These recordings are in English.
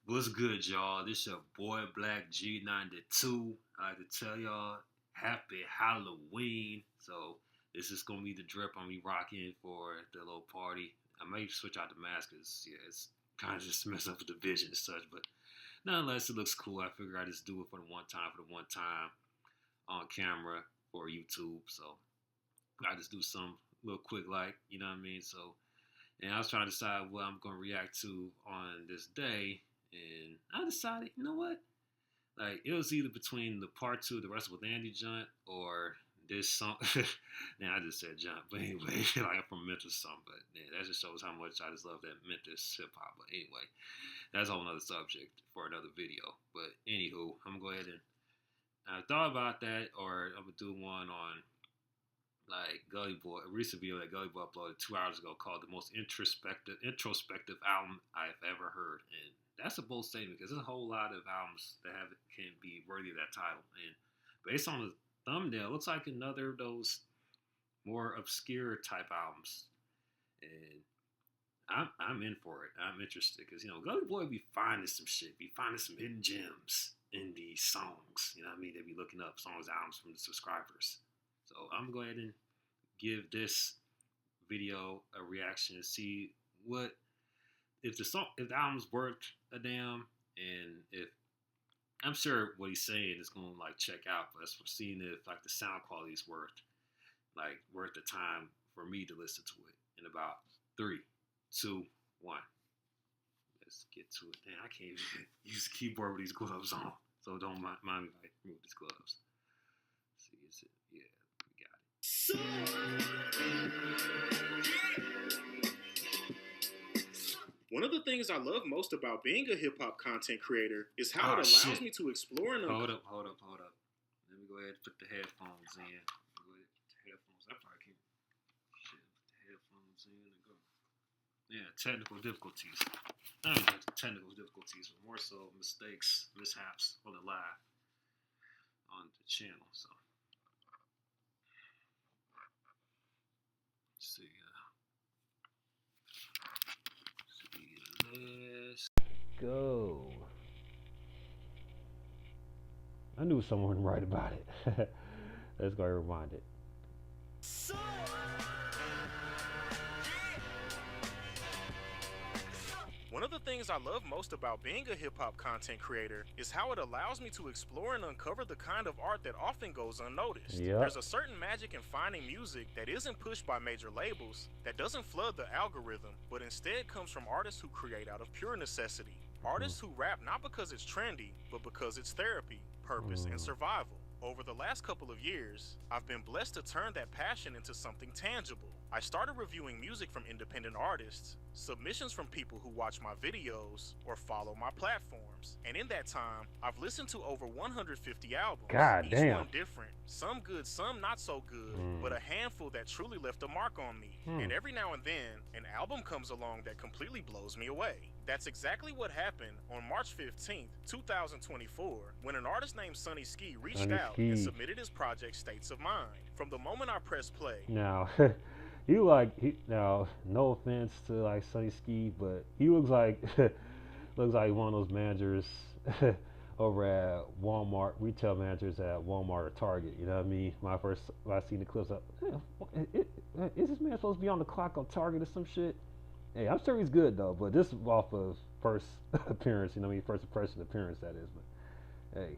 What's good, y'all? This your boy Blak G 92. I like to tell y'all happy Halloween. So this is gonna be the drip I'm be rocking for the little party. I may switch out the mask because it's kind of just mess up the vision and such, but nonetheless it looks cool. I figure I just do it for the one time on camera for YouTube. So I just do some little quick you know what I mean? So and I was trying to decide what I'm gonna react to on this day. And I decided, you know what? Like, it was either between the part two, the Wrestle with Andy Junt, or this song. Now, I just said Junt, but anyway, like I'm from Memphis song, but yeah, that just shows how much I just love that Memphis hip hop. But anyway, that's a whole nother subject for another video. But anywho, I'm gonna go ahead and I thought about that, or I'm gonna do one on like Gulley Boy, a recent video that Gulley Boy uploaded 2 hours ago called the most introspective album I've ever heard. And that's a bold statement because there's a whole lot of albums that can be worthy of that title. And based on the thumbnail, it looks like another of those more obscure type albums. And I'm in for it. I'm interested because, you know, Gulley Boy be finding some shit, be finding some hidden gems in these songs. You know what I mean? They be looking up songs, albums from the subscribers. So I'm going to go ahead and give this video a reaction and see what if the album's worth a damn, and if I'm sure what he's saying is going to like check out, but we're seeing if like the sound quality is worth the time for me to listen to it. In about 3, 2, 1. Let's get to it. Damn, I can't even use the keyboard with these gloves on, so don't mind me if I remove these gloves. Let's see, is it? Yeah. One of the things I love most about being a hip-hop content creator is how it allows me to explore and Hold up. Let me go ahead and put the headphones in. Go ahead, put the headphones. I probably can't. Shit, put the headphones in and go. Yeah, technical difficulties. Not even technical difficulties, but more so mishaps on the live on the channel. So. See, let's go. I knew someone would write about it. Let's go and rewind it. One of the things I love most about being a hip-hop content creator is how it allows me to explore and uncover the kind of art that often goes unnoticed. Yep. There's a certain magic in finding music that isn't pushed by major labels, that doesn't flood the algorithm, but instead comes from artists who create out of pure necessity. Artists who rap not because it's trendy, but because it's therapy, purpose, and survival. Over the last couple of years, I've been blessed to turn that passion into something tangible. I started reviewing music from independent artists, submissions from people who watch my videos or follow my platforms. And in that time, I've listened to over 150 albums. God each damn. one different. Some good, some not so good, but a handful that truly left a mark on me. And every now and then, an album comes along that completely blows me away. That's exactly what happened on March 15th, 2024, when an artist named Sonny Ski reached out and submitted his project States of Mind. From the moment I pressed play. Now, now, no offense to like Sonny Ski, but he looks like one of those managers over at Walmart, retail managers at Walmart or Target. You know what I mean? When I seen the clips, is this man supposed to be on the clock on Target or some shit? Hey, I'm sure he's good though, but this is off of first appearance, you know what I mean? First impression appearance, that is. But hey,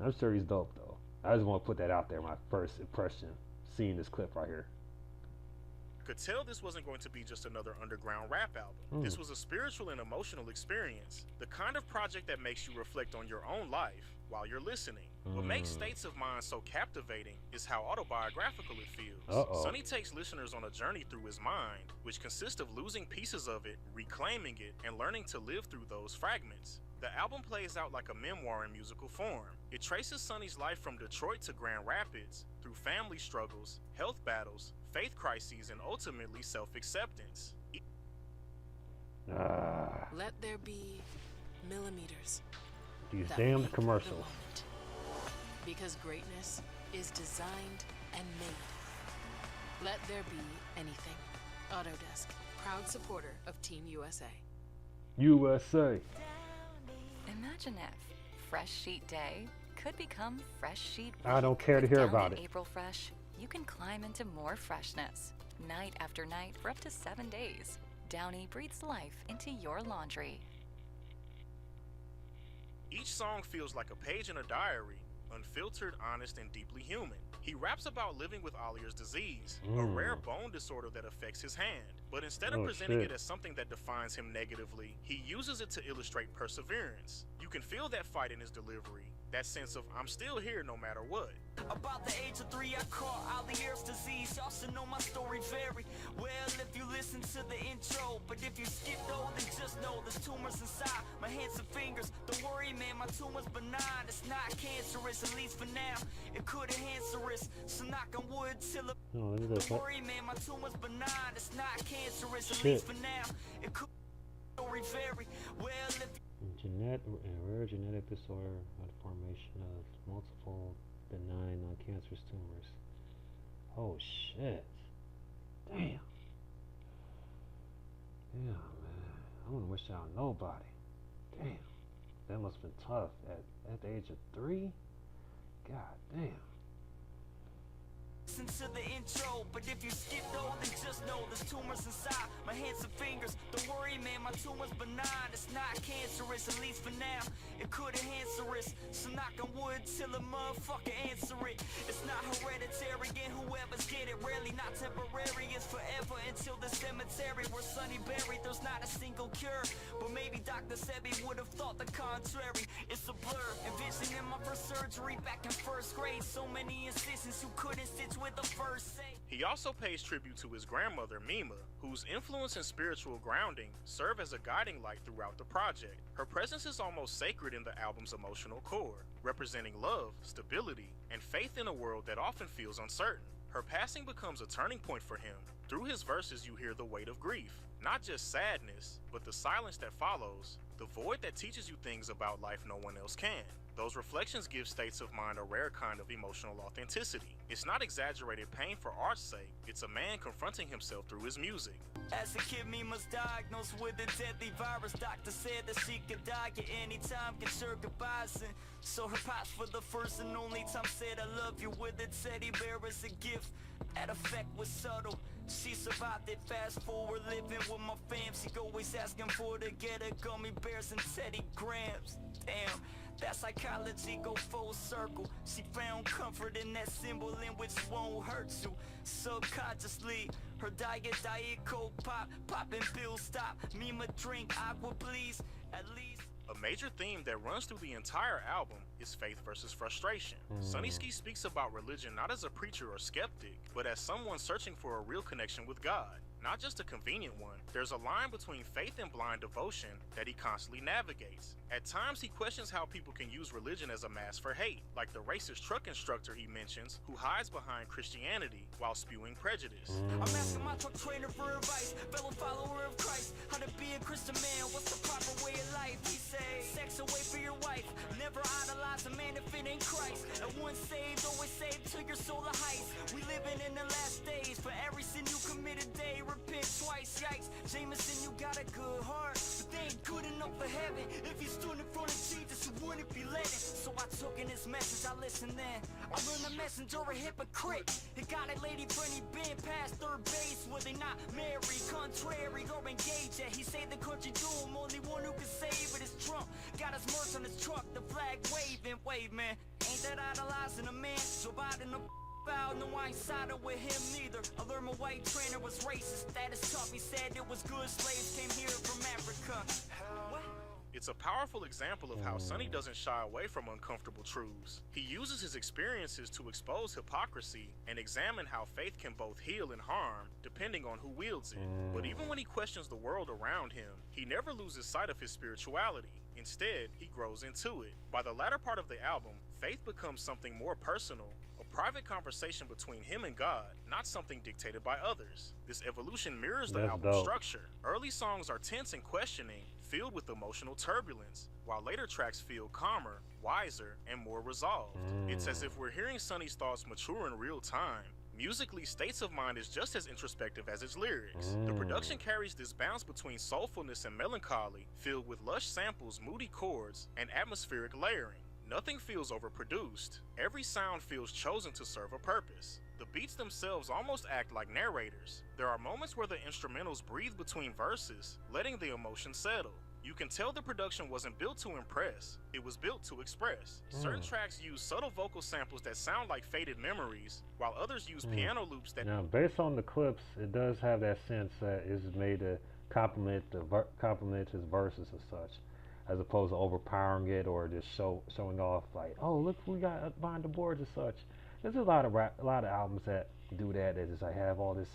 I'm sure he's dope though. I just want to put that out there, my first impression, seeing this clip right here. Could tell this wasn't going to be just another underground rap album. This was a spiritual and emotional experience, the kind of project that makes you reflect on your own life while you're listening. What makes States of Mind so captivating is how autobiographical it feels. Sonny takes listeners on a journey through his mind, which consists of losing pieces of it, reclaiming it, and learning to live through those fragments. The album plays out like a memoir in musical form. It traces Sonny's life from Detroit to Grand Rapids, through family struggles, health battles, faith crises, and ultimately self-acceptance. Let there be millimeters. These damn commercials. Because greatness is designed and made. Let there be anything. Autodesk, proud supporter of Team USA. USA. Imagine if Fresh Sheet Day could become Fresh Sheet Week. I don't care to hear Down about in it. April Fresh, you can climb into more freshness, night after night for up to 7 days. Downy breathes life into your laundry. Each song feels like a page in a diary, unfiltered, honest, and deeply human. He raps about living with Olier's disease, a rare bone disorder that affects his hand. But instead of presenting it as something that defines him negatively, he uses it to illustrate perseverance. You can feel that fight in his delivery, that sense of I'm still here no matter what. About the age of 3, I caught Olier's disease. Y'all should know my story very well if you listen to the intro. But if you skip though, then just know there's tumors inside my hands and fingers. Don't worry, man, my tumor's benign. It's not cancerous, at least for now. It could enhance the risk, so knock on wood till it. Don't worry, man, my tumor's benign. It's not cancerous, at least for now. It could story very well if Rare genetic disorder by the formation of multiple benign non-cancerous tumors. Oh shit. Damn. Yeah, man. I wouldn't wish that on nobody. Damn. That must have been tough at the age of 3? God damn. listen to the intro. But if you skip though, then just know there's tumors inside my hands and fingers. Don't worry, man, my tumor's benign. It's not cancerous, at least for now. It could enhance the risk, so knock on wood till a motherfucker answer it. It's not hereditary, and whoever's get it rarely not temporary. It's forever until the cemetery where Sonny buried. There's not a single cure, but maybe Dr. Sebi would have thought the contrary. It's a blur, envisioning my first surgery back in first grade. So many incisions who couldn't stitch with the first say. He also pays tribute to his grandmother, Mima, whose influence and spiritual grounding serve as a guiding light throughout the project. Her presence is almost sacred in the album's emotional core, representing love, stability, and faith in a world that often feels uncertain. Her passing becomes a turning point for him. Through his verses, you hear the weight of grief, not just sadness, but the silence that follows, the void that teaches you things about life no one else can. Those reflections give states of mind a rare kind of emotional authenticity. It's not exaggerated pain for art's sake, it's a man confronting himself through his music. As a kid, Mima's diagnosed with a deadly virus. Doctor said that she could die at any time, get her goodbyes. And so her pops, for the first and only time, said I love you with a teddy bear as a gift. That effect was subtle. She survived it, fast forward, living with my fam. She always asking for to get her gummy bears and Teddy Grahams. Damn, that psychology go full circle. She found comfort in that symbol in which won't hurt you. Subconsciously, her diet Coke pop, popping pills stop. Mima drink aqua please, at least. A major theme that runs through the entire album is faith versus frustration. Sonny Ski speaks about religion not as a preacher or skeptic, but as someone searching for a real connection with God. Not just a convenient one, there's a line between faith and blind devotion that he constantly navigates. At times he questions how people can use religion as a mask for hate, like the racist truck instructor he mentions who hides behind Christianity while spewing prejudice. I'm asking my truck trainer for advice, fellow follower of Christ, how to be a Christian man, what's the proper way of life? He say, sex away for your wife, never idolize a man if it ain't Christ. And once saved, always saved till your soul a heist. We living in the last days, for every sin you commit a day, repent twice, yikes. Jameson, you got a good heart, but they ain't good enough for heaven. If you stood in front of Jesus, you wouldn't be letting. So I took in his message, I listened then. I learned the messenger a hypocrite. He got a lady friend, he been past third base. Were they not married, contrary, or engaged yet? He say the country do him, only one who can save it is Trump. Got his merch on his truck, the flag waving, wave man. Ain't that idolizing a man? Joe Biden a foul, no I ain't sided with him neither. I learned my white trainer was racist, that is tough. He said it was good slaves came here from Africa. What? It's a powerful example of how Sonny doesn't shy away from uncomfortable truths. He uses his experiences to expose hypocrisy and examine how faith can both heal and harm, depending on who wields it. But even when he questions the world around him, he never loses sight of his spirituality. Instead, he grows into it. By the latter part of the album, faith becomes something more personal, a private conversation between him and God, not something dictated by others. This evolution mirrors the album's structure. Early songs are tense and questioning, filled with emotional turbulence, while later tracks feel calmer, wiser, and more resolved. It's as if we're hearing Sonny's thoughts mature in real time, Musically, States of Mind is just as introspective as its lyrics. The production carries this balance between soulfulness and melancholy, filled with lush samples, moody chords, and atmospheric layering. Nothing feels overproduced. Every sound feels chosen to serve a purpose. The beats themselves almost act like narrators. There are moments where the instrumentals breathe between verses, letting the emotion settle. You can tell the production wasn't built to impress, it was built to express. Certain tracks use subtle vocal samples that sound like faded memories, while others use piano loops that... Now, based on the clips, it does have that sense that it's made to complement his verses and such, as opposed to overpowering it or just showing off like, oh, look, we got behind the boards and such. There's a lot of albums that do that just like have all this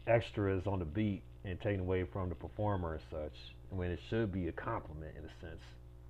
extras on the beat and taken away from the performer and such, when it should be a compliment in a sense,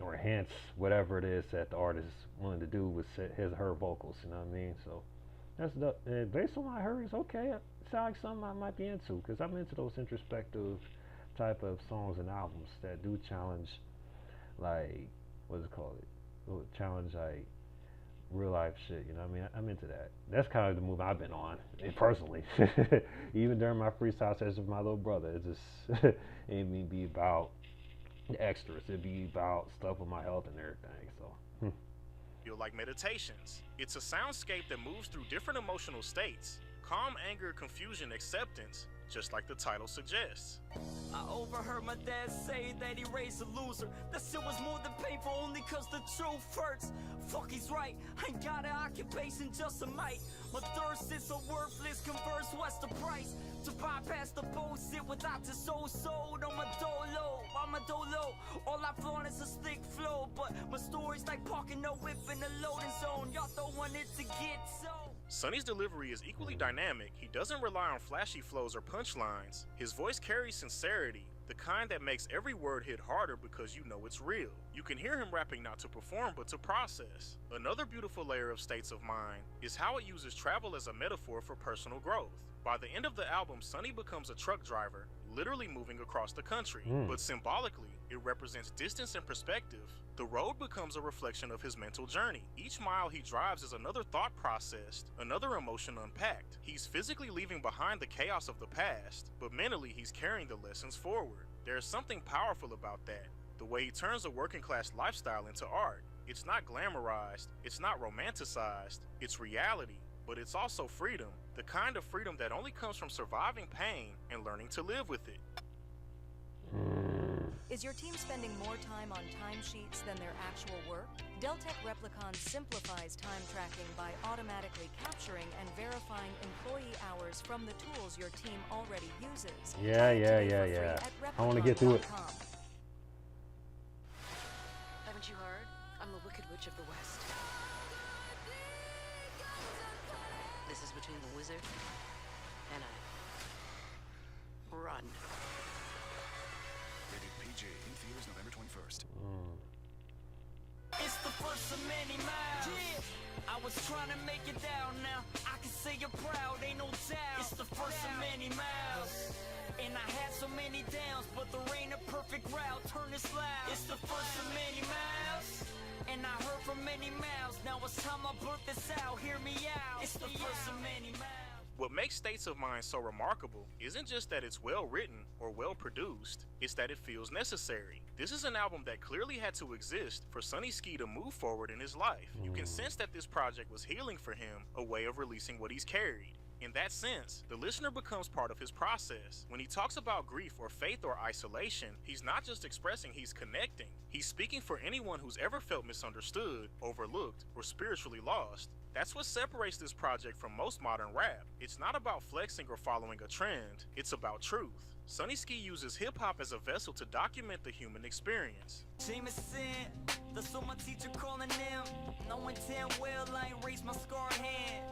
or hence whatever it is that the artist is willing to do with his or her vocals. You know what I mean? So that's based on what I heard, it's okay. It sounds like something I might be into, because I'm into those introspective type of songs and albums that do challenge, like, what's it called? Challenge like real life shit, you know what I mean? I'm into that. That's kind of the move I've been on, personally. Even during my freestyle sessions with my little brother, it just ain't me be about the extras. It'd be about stuff with my health and everything, so. Feel like meditations. It's a soundscape that moves through different emotional states. Calm, anger, confusion, acceptance, just like the title suggests. I overheard my dad say that he raised a loser. That shit was more than painful, only cause the truth hurts. Fuck, he's right, I ain't got an occupation, just a mic. My thirst is so worthless, converse, what's the price? To bypass the bullshit without the soul sold on my dolo. All I flaunt is a slick flow, but my story's like parking a whip in the loading zone. Y'all don't want it to get so. Sonny's delivery is equally dynamic. He doesn't rely on flashy flows or punchlines. His voice carries sincerity, the kind that makes every word hit harder because you know it's real. You can hear him rapping not to perform but to process. Another beautiful layer of States of Mind is how it uses travel as a metaphor for personal growth. By the end of the album, Sonny becomes a truck driver, literally moving across the country, but symbolically, it represents distance and perspective. The road becomes a reflection of his mental journey. Each mile he drives is another thought processed, another emotion unpacked. He's physically leaving behind the chaos of the past, but mentally he's carrying the lessons forward. There's something powerful about that, the way he turns a working class lifestyle into art. It's not glamorized, it's not romanticized, it's reality, but it's also freedom, the kind of freedom that only comes from surviving pain and learning to live with it. Is your team spending more time on timesheets than their actual work? Deltek Replicon simplifies time tracking by automatically capturing and verifying employee hours from the tools your team already uses. Yeah. I want to get through it. Haven't you heard? I'm the Wicked Witch of the West. This is between the wizard and I. Run. Rated PG in theaters November 21st. It's the first of many miles. Yeah. I was trying to make it down now. I can say you're proud, ain't no doubt. It's the first of many miles. And I had so many downs, but there ain't a perfect route. Turn this loud. It's the first of many miles. And I heard from many mouths. Now it's time I blurt this out. Hear me out. It's the first of many miles. What makes States of Mind so remarkable isn't just that it's well written or well produced, it's that it feels necessary. This is an album that clearly had to exist for Sonny Ski to move forward in his life. You can sense that this project was healing for him, a way of releasing what he's carried. In that sense, the listener becomes part of his process. When he talks about grief or faith or isolation, he's not just expressing, he's connecting. He's speaking for anyone who's ever felt misunderstood, overlooked, or spiritually lost. That's what separates this project from most modern rap. It's not about flexing or following a trend, it's about truth. Sonny Ski uses hip-hop as a vessel to document the human experience. Jameson, that's what my teacher calling them. Knowing damn well I ain't raised my scarred hand.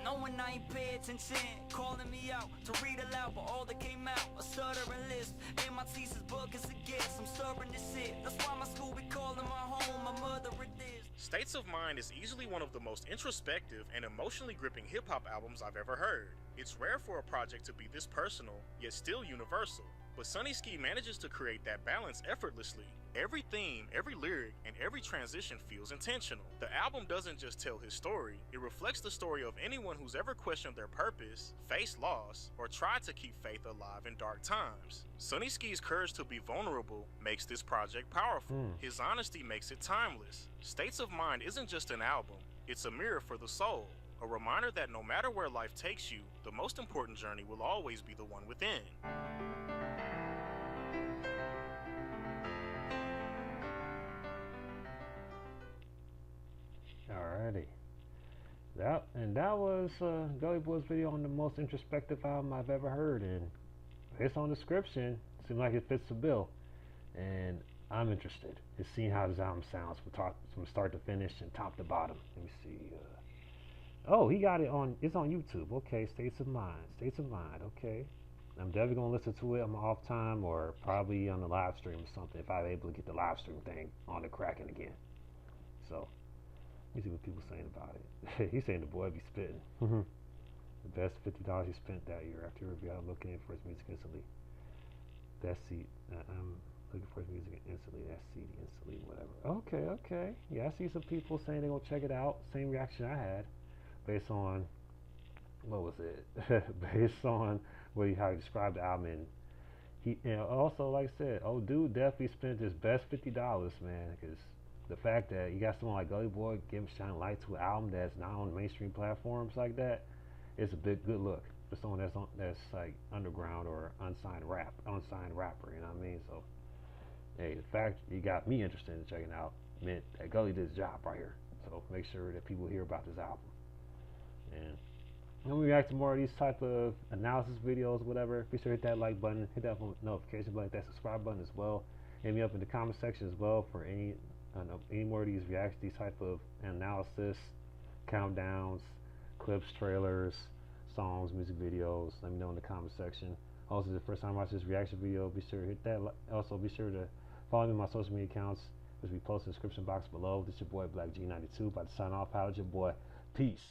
Knowing I ain't pay attention, calling me out to read aloud, but all that came out, a stuttering list. And my teeth is bug as it gets, I'm stubborn to sit. That's why my school be calling my home, my mother it is. States of Mind is easily one of the most introspective and emotionally gripping hip-hop albums I've ever heard. It's rare for a project to be this personal, yet still universal. But Sonny Ski manages to create that balance effortlessly. Every theme, every lyric, and every transition feels intentional. The album doesn't just tell his story, it reflects the story of anyone who's ever questioned their purpose, faced loss, or tried to keep faith alive in dark times. Sonny Ski's courage to be vulnerable makes this project powerful. His honesty makes it timeless. States of Mind isn't just an album, it's a mirror for the soul. A reminder that no matter where life takes you, the most important journey will always be the one within. Alrighty. That was Gulley Boy's video on the most introspective album I've ever heard, and based on the description, it seems like it fits the bill. And I'm interested in seeing how this album sounds from start to finish and top to bottom. Let me see. Oh, he got it on. It's on YouTube. Okay, States of Mind. Okay, I'm definitely gonna listen to it on my off time or probably on the live stream or something if I'm able to get the live stream thing on the cracking again. So. Let me see what people saying about it. He's saying the boy be spitting. The best $50 he spent that year. After review, I'm looking for his music instantly. Best seat. I'm looking for his music instantly. That CD instantly. Whatever. Okay. Yeah, I see some people saying they're gonna check it out. Same reaction I had, based on what was it? Based on how he described the album. And he also, like I said, dude definitely spent his best $50, man, because. The fact that you got someone like Gulley Boy shining light to an album that's not on mainstream platforms like that, it's a good look for someone that's like underground or unsigned rapper, you know what I mean? So, hey, the fact you got me interested in checking out meant that Gulley did his job right here. So make sure that people hear about this album. And when we react to more of these type of analysis videos, whatever, be sure to hit that like button, hit that notification button, hit that subscribe button as well. Hit me up in the comment section as well for any more of these reacts, these type of analysis, countdowns, clips, trailers, songs, music videos. Let me know in the comment section. Also, the first time I watch this reaction video, be sure to hit that. Also, be sure to follow me on my social media accounts, which we post in the description box below. This is your boy Blak G 92. About to sign off. How's your boy? Peace.